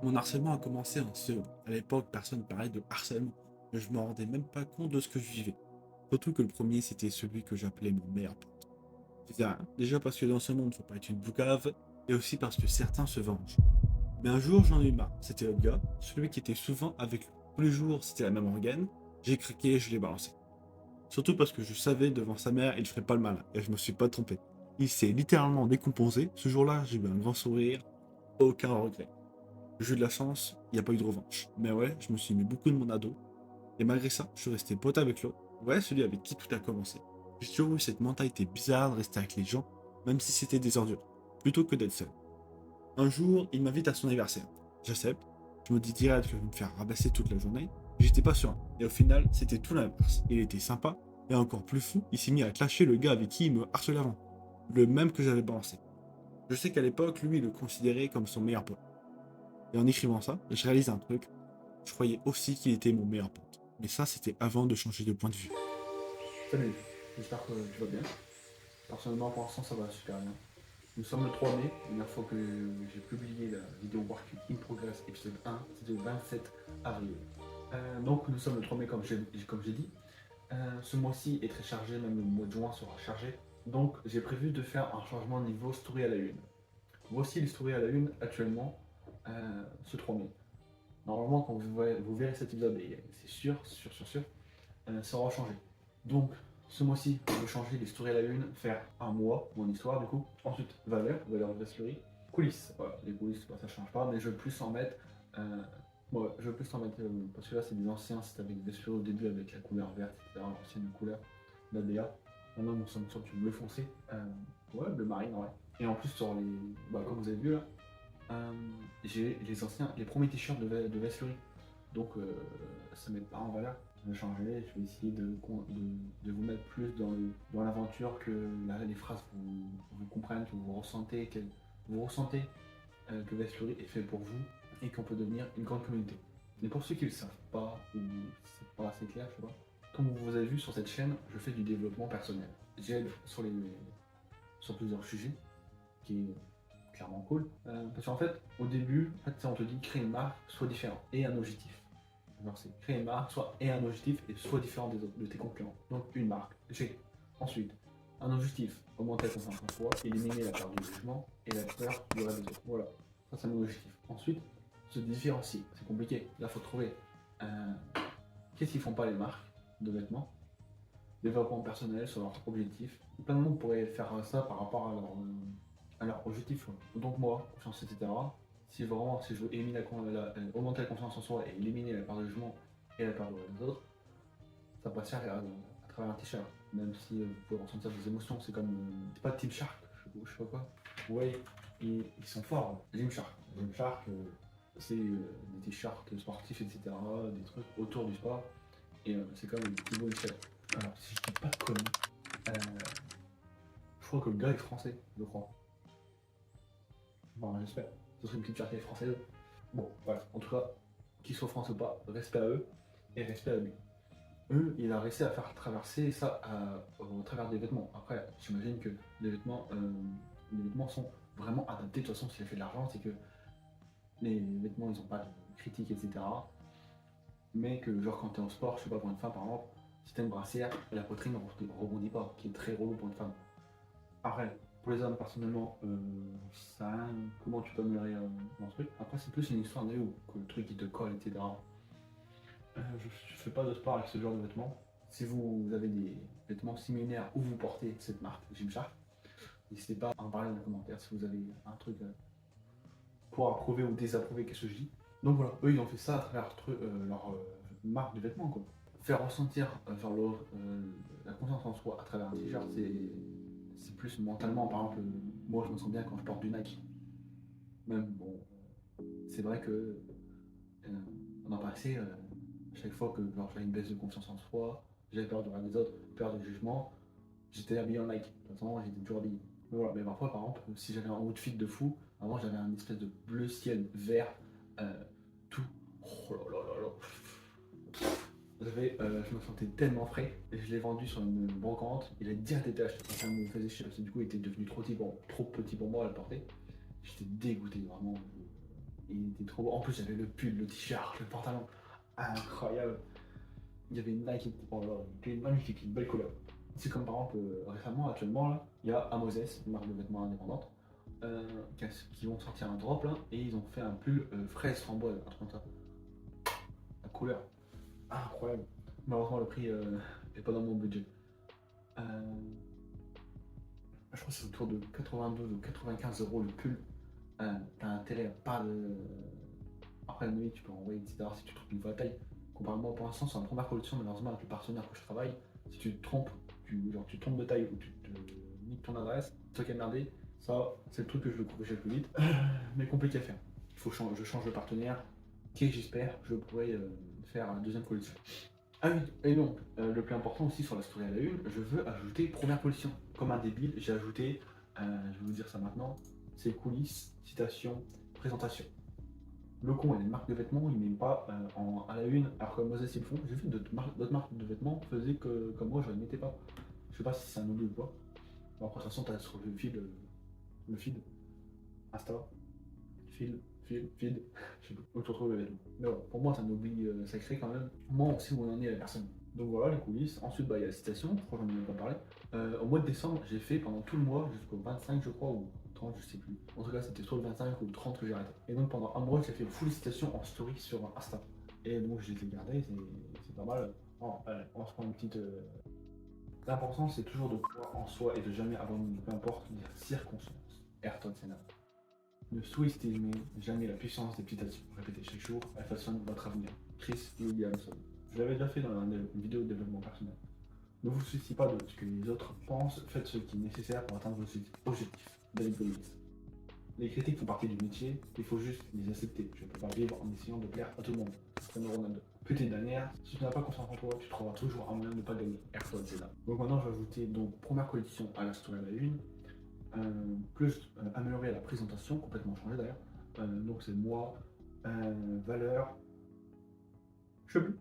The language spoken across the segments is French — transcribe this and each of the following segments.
Mon harcèlement a commencé en CE1. À l'époque, personne ne parlait de harcèlement, mais je me rendais même pas compte de ce que je vivais. Surtout que le premier, c'était celui que j'appelais mon meilleur pote. Je disais rien. Déjà parce que dans ce monde, faut pas être une boucave, et aussi parce que certains se vengent. Mais un jour, j'en ai eu marre. C'était le gars, celui qui était souvent avec lui. Tous les jours, c'était la même organe. J'ai craqué et je l'ai balancé. Surtout parce que je savais devant sa mère, il ferait pas le malin, et je me suis pas trompé. Il s'est littéralement décomposé. Ce jour-là, j'ai eu un grand sourire, aucun regret. J'ai eu de la chance, il n'y a pas eu de revanche. Mais ouais, je me suis mis beaucoup de mon ado. Et malgré ça, je suis resté pote avec l'autre. Ouais, celui avec qui tout a commencé. J'ai toujours eu cette mentalité bizarre de rester avec les gens, même si c'était des ordures, plutôt que d'être seul. Un jour, il m'invite à son anniversaire. J'accepte. Je me dis direct que je vais me faire rabasser toute la journée. J'étais pas sûr. Et au final, c'était tout l'inverse. Il était sympa, et encore plus fou, il s'est mis à clasher le gars avec qui il me harcelait avant. Le même que j'avais balancé. Je sais qu'à l'époque, lui, il le considérait comme son meilleur pote. Et en écrivant ça, je réalise un truc. Je croyais aussi qu'il était mon meilleur pote. Mais ça, c'était avant de changer de point de vue. Salut, j'espère que tu vas bien. Personnellement, pour l'instant, ça va super bien. Nous sommes le 3 mai, la dernière fois que j'ai publié la vidéo Work in Progress épisode 1, c'était le 27 avril. Donc nous sommes le 3 mai comme j'ai dit. Ce mois-ci est très chargé, même le mois de juin sera chargé. Donc j'ai prévu de faire un changement niveau story à la une. Voici les stories à la une actuellement, ce 3 mai. Normalement, quand vous verrez cet épisode, et c'est sûr, ça aura changé. Donc, ce mois-ci, je vais changer les stories à la une, faire un mois, mon histoire du coup. Ensuite, valeur de Veslury. Coulisses, voilà, les coulisses, bah, ça change pas, mais je veux plus en mettre. Je veux plus en mettre, parce que là, c'est des anciens, c'était avec Veslury au début, avec la couleur verte, etc., l'ancienne couleur d'ADA. Maintenant, nous sommes sur du bleu foncé, ouais, bleu marine, ouais. Et en plus, sur les. Bah, comme vous avez vu là, j'ai les premiers t-shirts de Veslury. Donc, ça met pas en valeur. Je vais changer, je vais essayer de vous mettre plus dans l'aventure, que les phrases vous comprennent, que vous ressentez que Veslury est fait pour vous et qu'on peut devenir une grande communauté. Mais pour ceux qui ne le savent pas, ou c'est pas assez clair, je sais pas, comme vous avez vu sur cette chaîne, je fais du développement personnel. J'aide sur plusieurs sujets, qui est clairement cool. Parce qu'en fait, au début, on te dit créer une marque, soit différent, et un objectif. Alors c'est créer une marque, soit et un objectif, et soit différent de tes concurrents. Donc une marque, G. Ensuite, un objectif, augmenter la confiance en soi, éliminer la peur du jugement et la peur du reste des autres. Voilà, ça c'est mon objectif. Ensuite, se différencier, c'est compliqué. Là, il faut trouver qu'est-ce qu'ils font pas les marques de vêtements, développement personnel sur leur objectif. Plein de monde pourrait faire ça par rapport à leur objectif. Donc moi, confiance, etc. Si je veux augmenter la confiance en soi et éliminer la peur de jugement et la peur des autres, ça passe à travers un t-shirt. Même si vous pouvez ressentir des émotions, c'est comme. C'est pas Team Shark, je sais pas quoi. Ouais, ils sont forts. Gymshark. Gymshark, c'est des t-shirts sportifs, etc. Des trucs autour du sport. Et c'est comme Thibaut Michel. Alors, si je dis pas de conneries, je crois que le gars est français, je crois. Enfin, j'espère. Ce serait une petite fierté française. Bon, voilà. En tout cas, qu'ils soient français ou pas, respect à eux et respect à lui. Eux, il a réussi à faire traverser ça au travers des vêtements. Après, j'imagine que les vêtements sont vraiment adaptés. De toute façon, s'il a fait de l'argent, c'est que les vêtements, ils n'ont pas de critiques, etc. Mais que, genre, quand t'es en sport, je sais pas, pour une femme par exemple, si t'as une brassière, la poitrine ne rebondit pas, qui est très relou pour une femme. Après, pour les hommes, personnellement, ça, comment tu peux améliorer dans ce truc. Après, c'est plus une histoire de que le truc qui te colle, etc. Je fais pas de sport avec ce genre de vêtements. Si vous avez des vêtements similaires ou vous portez cette marque, Gymshark, n'hésitez pas à en parler dans les commentaires si vous avez un truc pour approuver ou désapprouver qu'est-ce que je dis. Donc voilà, eux ils ont fait ça à travers leur marque de vêtements quoi. Faire ressentir la confiance en soi à travers un t-shirt, c'est plus mentalement. Par exemple, moi je me sens bien quand je porte du Nike. Même bon, c'est vrai que on en passé, chaque fois que j'avais une baisse de confiance en soi, j'avais peur de regarder les autres, peur du jugement, j'étais habillé en Nike. De toute façon, j'étais toujours habillé. Mais voilà, mais parfois, par exemple, si j'avais un outfit de fou, avant j'avais un espèce de bleu ciel vert, tout. Oh là là là là. Je me sentais tellement frais, et je l'ai vendu sur une brocante, il a direct été acheté. Ça me faisait chier parce que du coup il était devenu trop petit pour moi à le porter. J'étais dégoûté, vraiment. Il était trop beau. En plus, j'avais le pull, le t-shirt, le pantalon. Incroyable. Il y avait une Nike, oh là, il était magnifique, une belle couleur. C'est comme par exemple, récemment, actuellement, là, il y a Amoses, une marque de vêtements indépendante, qui vont sortir un drop là, et ils ont fait un pull fraise framboise, un truc comme ça. La couleur, incroyable. Malheureusement, le prix est pas dans mon budget. Euh, je crois que c'est autour de 92 ou 95 euros le pull. T'as intérêt à pas le. Après la nuit, tu peux envoyer, etc. si tu trouves une vraie taille. Comparément, pour l'instant, c'est en première collection, malheureusement, avec le partenaire que je travaille. Si tu te trompes, tu te trompes de taille ou tu te niques ton adresse, c'est toi qui as merdé. Ça, c'est le truc que je veux corriger le plus vite, mais compliqué à faire. Il faut changer, je change de partenaire, et j'espère je pourrai faire la deuxième collection. Ah oui, et donc, le plus important aussi sur la story à la une, je veux ajouter première collection. Comme un débile, j'ai ajouté, je vais vous dire ça maintenant, c'est coulisses, citations, présentation. Le con, il y a une marque de vêtements, il met pas à la une, alors que Moses ils le font. J'ai vu d'autres marques de vêtements faisaient que comme moi je ne les mettais pas. Je sais pas si c'est un oubli ou quoi. Bon, après, de toute façon, t'as sur le feed, Insta, feed, je sais pas où tu retrouves les vêtements. Mais voilà, pour moi, c'est un oubli sacré quand même. Moi, on sait où on en est la personne. Donc voilà les coulisses. Ensuite, bah, il y a la citation, je crois que j'en ai même pas parlé. Au mois de décembre, j'ai fait pendant tout le mois, jusqu'au 25, je crois, ou 30, je sais plus. En tout cas, c'était soit le 25 ou le 30 que j'ai arrêté. Et donc pendant un mois, j'ai fait full citation en story sur Insta. Et donc, je les ai gardées, c'est pas mal. Oh, allez, on se prend une petite. L'important, c'est toujours de croire en soi et de jamais abandonner, peu importe les circonstances. Ayrton Senna. Ne sous-estimez jamais la puissance des petites actions. Répétez chaque jour, elles façonnent votre avenir. Chris Williamson. Je l'avais déjà fait dans une vidéo de développement personnel. Ne vous souciez pas de ce que les autres pensent, faites ce qui est nécessaire pour atteindre vos objectifs. David Goggins. Les critiques font partie du métier, il faut juste les accepter. Je ne peux pas vivre en essayant de plaire à tout le monde. Cristiano Ronaldo. Petite dernière, si tu n'as pas confiance en toi, tu trouveras toujours un moyen de ne pas gagner. Ayrton Senna. Donc maintenant, je vais ajouter donc première collection à la story à la une, plus améliorer la présentation, complètement changé d'ailleurs. Donc c'est moi, valeur, je sais plus.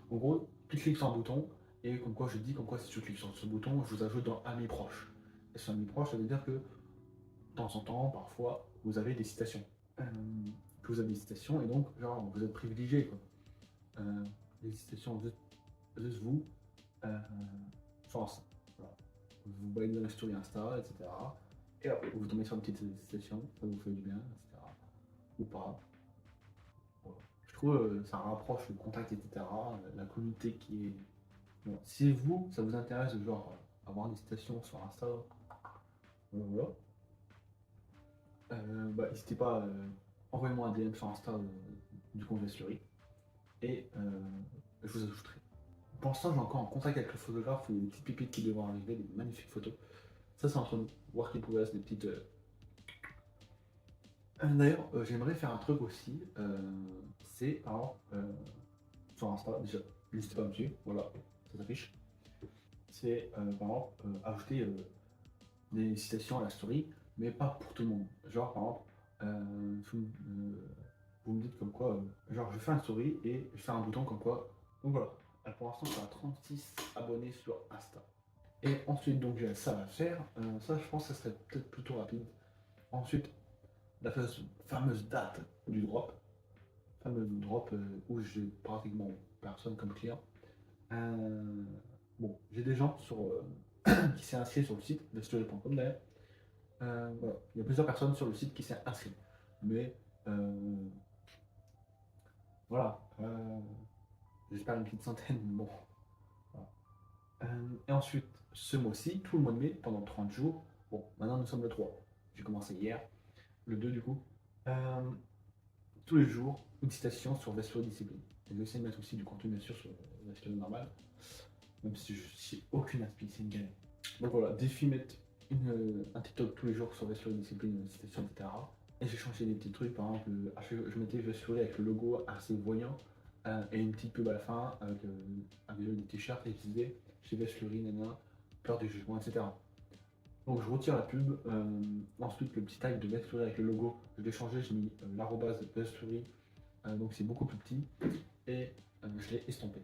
En gros, tu cliques sur un bouton et comme quoi je dis, comme quoi si tu cliques sur ce bouton, je vous ajoute dans Amis proches. Et sur Amis proches, ça veut dire que de temps en temps, parfois, vous avez des citations. Que vous avez des citations et donc, genre, vous êtes privilégié quoi. Les citations, juste vous, sur Insta. Voilà. Vous baladez dans la story Insta, etc. Et après, vous tombez sur une petite citation, ça vous fait du bien, etc. Ou pas. Voilà. Je trouve ça rapproche le contact, etc. La communauté qui est. Bon, si vous, ça vous intéresse de genre avoir des citations sur Insta, voilà. Bah, n'hésitez pas, envoyez-moi un DM sur Insta du compte Veslury et je vous ajouterai. Pour l'instant, j'ai encore en contact avec le photographe, il y a des petites pépites qui devront arriver, des magnifiques photos. Ça, c'est entre nous, work in progress, des petites. D'ailleurs, j'aimerais faire un truc aussi, c'est par exemple, sur Insta, déjà, n'hésitez pas à me suivre, voilà, ça s'affiche. C'est par exemple ajouter des citations à la story, mais pas pour tout le monde. Genre, par exemple, vous me dites comme quoi, genre, je fais un story et je fais un bouton comme quoi. Donc voilà, pour l'instant, j'ai 36 abonnés sur Insta. Et ensuite, donc, j'ai ça à faire. Ça, je pense que ça serait peut-être plutôt rapide. Ensuite, la fameuse date du drop. Où j'ai pratiquement personne comme client. Bon, j'ai des gens qui s'est inscrit sur le site, thestory.com d'ailleurs. Voilà. Il y a plusieurs personnes sur le site qui s'est inscrit. Mais voilà, j'espère une petite centaine, mais bon. Voilà. Et ensuite, ce mois-ci, tout le mois de mai, pendant 30 jours, bon, maintenant nous sommes le 3. J'ai commencé hier, le 2 du coup. Tous les jours, une citation sur Veslo Discipline. Et je vais essayer de mettre aussi du contenu bien sûr sur Veslo normal. Même si je n'ai aucune inspi, c'est une galère. Donc voilà, défi mettre un TikTok tous les jours sur Veslo Discipline, citation, etc. Et j'ai changé des petits trucs, par exemple, je mettais Veslo avec le logo assez voyant et une petite pub à la fin avec des t-shirts et je disais chez Veslory, nana, peur du jugement, etc. Donc je retire la pub, ensuite le petit tag de Veslory avec le logo, je l'ai changé, j'ai mis l'arrobase Veslory, donc c'est beaucoup plus petit, et je l'ai estompé.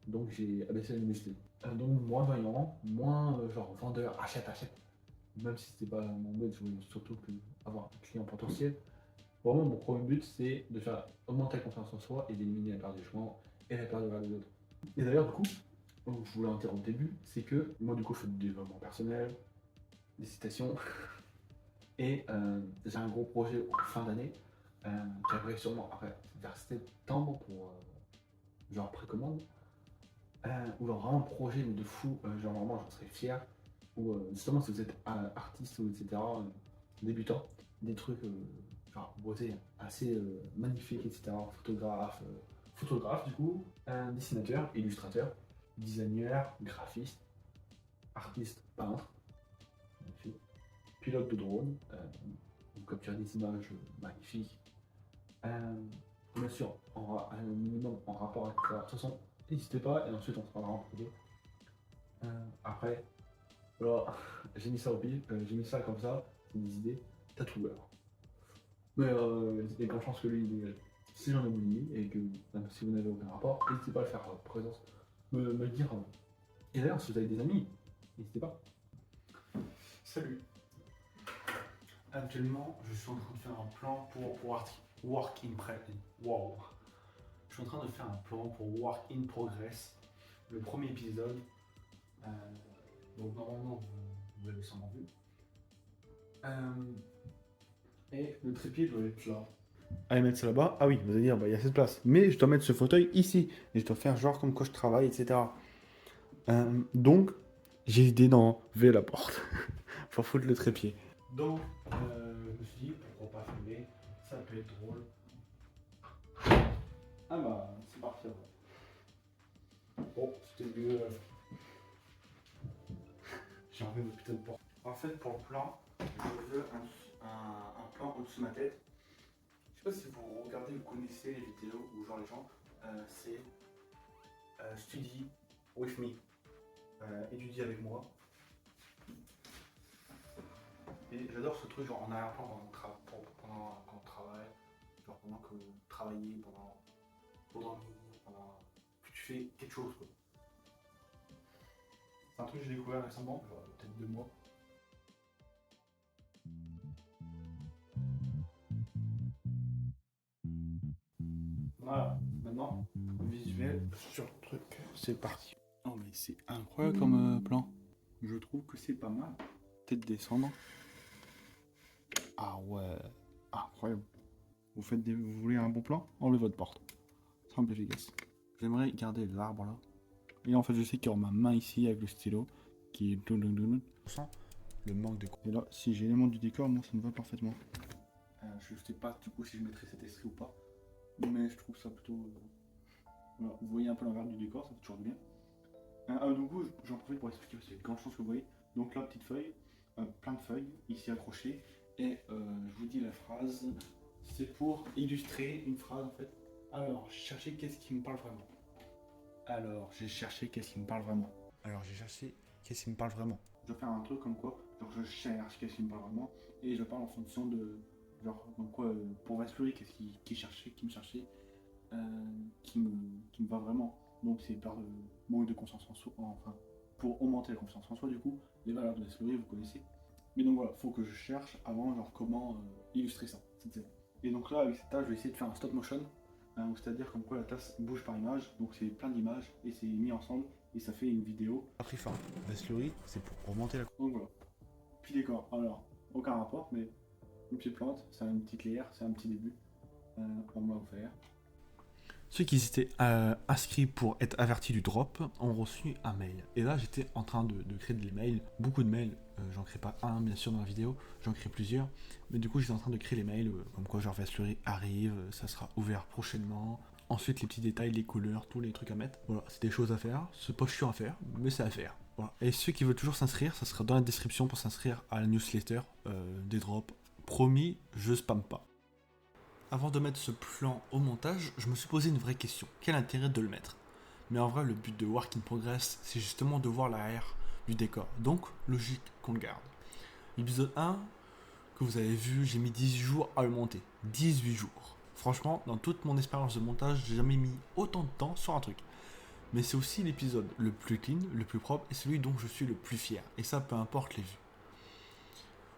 Donc j'ai abaissé la luminosité. Donc moins voyant, moins genre vendeur, achète. même si c'était pas mon but, je voulais surtout avoir un client potentiel. Vraiment, mon premier but, c'est de faire augmenter la confiance en soi et d'éliminer la peur du jugement et la peur de regarder les autres. Et d'ailleurs, du coup, je voulais en dire au début, c'est que moi, du coup, je fais du développement personnel, des citations, et j'ai un gros projet fin d'année qui arriverait sûrement après, vers septembre pour genre précommande. Ou genre vraiment projet mais de fou, genre vraiment j'en serais fier. Ou justement si vous êtes artiste ou etc. Débutant, des trucs genre beauté assez magnifiques, etc. Photographe du coup, dessinateur, illustrateur, designer, graphiste, artiste, peintre, magnifique, pilote de drone, vous capturez des images magnifiques. Bien sûr, un minimum en rapport avec ça. De toute façon, n'hésitez pas et ensuite on se parlera en privé. Après, voilà, j'ai mis ça au pif, j'ai mis ça comme ça, c'est des idées, tatoueur. Mais il y a grande chance que lui, si j'en ai oublié et que même si vous n'avez aucun rapport, n'hésitez pas à le faire présence, me le dire. Et d'ailleurs, si vous avez des amis, n'hésitez pas. Salut. Actuellement, je suis en train de faire un plan pour Work in Progress. Wow. Je suis en train de faire un plan pour Work in Progress, le premier épisode. Donc normalement, vous l'avez sûrement vu. Et le trépied doit être là. Allez mettre ça là-bas. Ah oui, vous allez dire, bah, il y a cette place. Mais je dois mettre ce fauteuil ici. Et je dois faire genre comme quoi je travaille, etc. Donc, j'ai l'idée d'enlever la porte. Pour foutre le trépied. Donc, je me suis dit, pourquoi pas filmer, ça peut être drôle. Ah bah, c'est parti. Bon, c'était mieux. J'ai enlevé ma putain de porte. En fait, pour le plan, je veux un plan au-dessus de ma tête. Je sais pas si vous regardez ou connaissez les vidéos où genre les gens, c'est study with me, étudie avec moi. Et j'adore ce truc, genre en arrière-plan pendant qu'on travaille, genre pendant que vous travaillez, pendant que tu fais quelque chose, quoi. C'est un truc que j'ai découvert récemment, genre peut-être 2 mois. Voilà, maintenant, visuel sur le truc, c'est parti. Oh mais c'est incroyable comme plan. Je trouve que c'est pas mal. Peut-être descendre. Ah ouais, incroyable. Vous voulez un bon plan? Enlevez votre porte. Simple et efficace. J'aimerais garder l'arbre là. Et en fait, je sais qu'il y aura ma main ici avec le stylo qui est on sent le manque de. Et là, si j'ai l'élément du décor, moi ça me va parfaitement. Je sais pas du coup si je mettrai cet esprit ou pas, mais je trouve ça plutôt. Voilà, vous voyez un peu l'envers du décor, ça fait toujours du bien. Du coup, j'en profite pour expliquer aussi les grandes choses que vous voyez. Donc là, petite feuille, plein de feuilles ici accrochées, et je vous dis la phrase. C'est pour illustrer une phrase en fait. Alors, cherchez qu'est-ce qui me parle vraiment. J'ai cherché qu'est-ce qui me parle vraiment. Je vais faire un truc comme quoi, genre je cherche qu'est-ce qui me parle vraiment, et je parle en fonction de, genre, donc quoi, pour Vaslouis, qu'est-ce qui cherchait, qui me cherchait, qui me va vraiment. Donc c'est par le manque de confiance en soi, enfin, pour augmenter la confiance en soi, du coup, les valeurs de Vaslouis, vous connaissez. Mais donc voilà, faut que je cherche avant, genre, comment illustrer ça, cette scène. Et donc là, avec cette tâche, je vais essayer de faire un stop motion. C'est-à-dire comme quoi la tasse bouge par image, donc c'est plein d'images et c'est mis ensemble et ça fait une vidéo. Après, enfin, Vaslouis, c'est pour augmenter la. Donc voilà. Puis décor, alors, aucun rapport, mais une petite plante, c'est une petite layer, c'est un petit début. On m'a offert. Ceux qui étaient inscrits pour être avertis du drop ont reçu un mail. Et là, j'étais en train de créer des mails, beaucoup de mails. J'en crée pas un, bien sûr, dans la vidéo, j'en crée plusieurs. Mais du coup, j'étais en train de créer les mails, comme quoi genre Vaslouis arrive, ça sera ouvert prochainement. Ensuite, les petits détails, les couleurs, tous les trucs à mettre. Voilà, c'est des choses à faire. C'est pas chiant à faire, mais c'est à faire. Voilà. Et ceux qui veulent toujours s'inscrire, ça sera dans la description pour s'inscrire à la newsletter des drops. Promis, je spamme pas. Avant de mettre ce plan au montage, je me suis posé une vraie question. Quel intérêt de le mettre? Mais en vrai, le but de Work in Progress, c'est justement de voir l'arrière du décor. Donc, logique qu'on le garde. L'épisode 1, que vous avez vu, j'ai mis 18 jours à le monter. 18 jours. Franchement, dans toute mon expérience de montage, j'ai jamais mis autant de temps sur un truc. Mais c'est aussi l'épisode le plus clean, le plus propre, et celui dont je suis le plus fier. Et ça, peu importe les vues.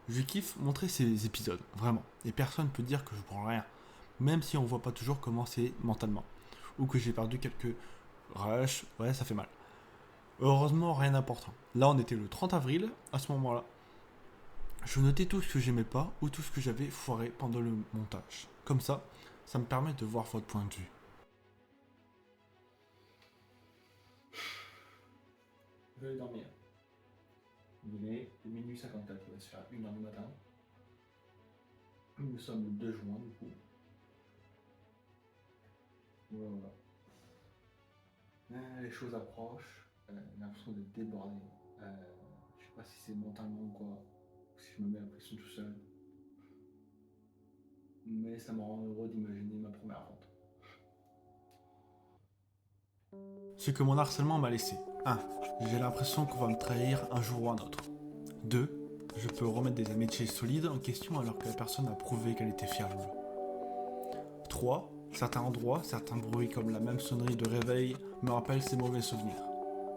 Je kiffe montrer ces épisodes, vraiment. Et personne peut dire que je prends rien. Même si on voit pas toujours comment c'est mentalement. Ou que j'ai perdu quelques rushs, ouais, ça fait mal. Heureusement, rien d'important. Là, on était le 30 avril, à ce moment-là. Je notais tout ce que j'aimais pas ou tout ce que j'avais foiré pendant le montage. Comme ça me permet de voir votre point de vue. Je vais dormir. Il est minuit 54, il va se faire 1h du matin. Nous sommes le 2 juin du coup. Voilà. Les choses approchent, j'ai l'impression d'être débordé. Je sais pas si c'est mentalement ou quoi, ou si je me mets la pression tout seul. Mais ça me rend heureux d'imaginer ma première vente. Ce que mon harcèlement m'a laissé. 1. J'ai l'impression qu'on va me trahir un jour ou un autre. 2. Je peux remettre des amitiés solides en question alors que la personne a prouvé qu'elle était fière de moi. 3. Certains endroits, certains bruits comme la même sonnerie de réveil me rappellent ces mauvais souvenirs.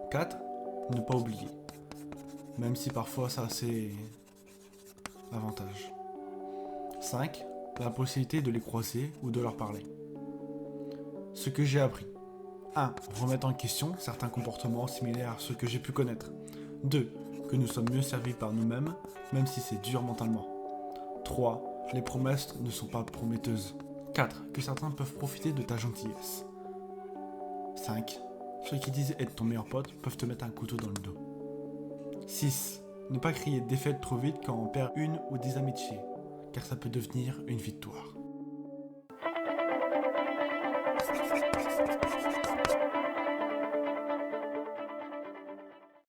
4. Ne pas oublier. Même si parfois ça a ses avantages. 5. La possibilité de les croiser ou de leur parler. Ce que j'ai appris. 1. Remettre en question certains comportements similaires à ceux que j'ai pu connaître. 2. Que nous sommes mieux servis par nous-mêmes, même si c'est dur mentalement. 3. Les promesses ne sont pas prometteuses. 4. Que certains peuvent profiter de ta gentillesse. 5. Ceux qui disent être ton meilleur pote peuvent te mettre un couteau dans le dos. 6. Ne pas crier défaite trop vite quand on perd une ou des amitiés, car ça peut devenir une victoire.